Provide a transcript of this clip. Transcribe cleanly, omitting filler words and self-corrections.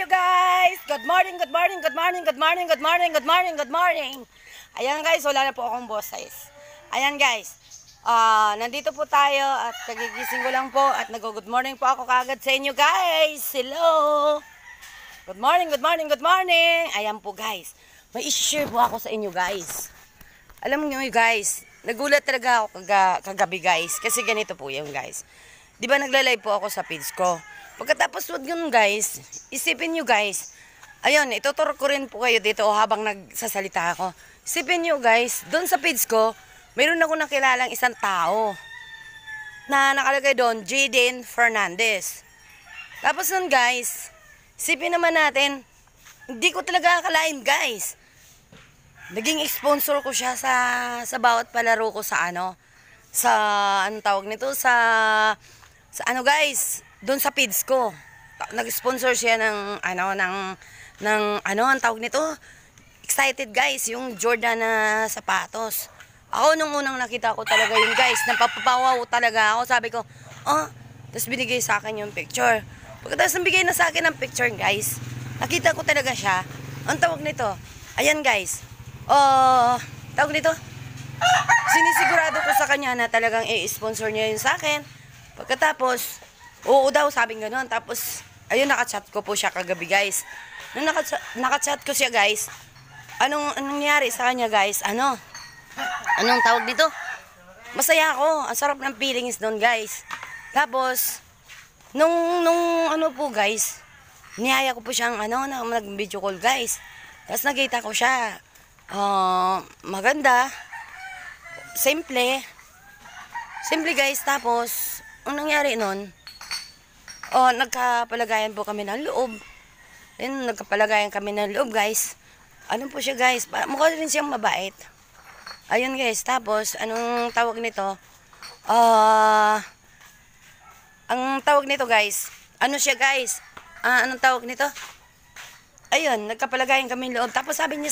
Hello guys! Good morning, good morning, good morning, good morning, good morning, good morning, good morning. Ayan guys, wala na po akong boses. Ayan guys, nandito po tayo at nagigising ko lang po at nag-good morning po ako kagad sa inyo guys. Hello! Good morning, good morning, good morning. Ayan po guys, may isi-share po ako sa inyo guys. Alam niyo guys, nagulat talaga ako kagabi guys kasi ganito po yung guys. Di ba nagla-live po ako sa page ko? Pagkatapos wag yun guys, isipin nyo guys, ayun, ituturo ko rin po kayo dito habang nagsasalita ako. Isipin nyo guys, doon sa page ko, mayroon ako nakilalang isang tao na nakalagay doon, Jaden Fernandez. Tapos nun guys, isipin naman natin, hindi ko talaga akalain guys. Naging sponsor ko siya sa bawat palaro ko sa anong tawag nito, sa ano guys, doon sa feeds ko. Nag-sponsor siya ng ang tawag nito, excited guys, yung Jordan na sapatos. Ako nung unang nakita ko talaga yun guys, napapawaw talaga ako, sabi ko, tapos binigay sa akin yung picture. Pagkatapos nabigay na sa akin ng picture guys, nakita ko talaga siya. Ang tawag nito, ayan guys, tawag nito, sinisigurado ko sa kanya na talagang i-sponsor niya yun sa akin. Pagkatapos, oo daw, sabing gano'n. Tapos, ayun, nakachat ko po siya kagabi, guys. Nung nakachat ko siya, guys, anong nangyari sa kanya, guys? Anong tawag dito? Masaya ako. Ang sarap ng feelings doon, guys. Tapos, nung po, guys, niyaya ko po siyang, nag-video call, guys. Tapos, nakita ko siya. Maganda. Simple, guys. Tapos, ang nangyari nun, nagkapalagayan po kami ng loob. Ayun, nagkapalagayan kami ng loob, guys. Ano po siya, guys? Mukha rin siyang mabait. Ayun, guys. Tapos, anong tawag nito? Ang tawag nito, guys. Ano siya, guys? Anong tawag nito? Ayun, nagkapalagayan kami ng loob. Tapos sabi niya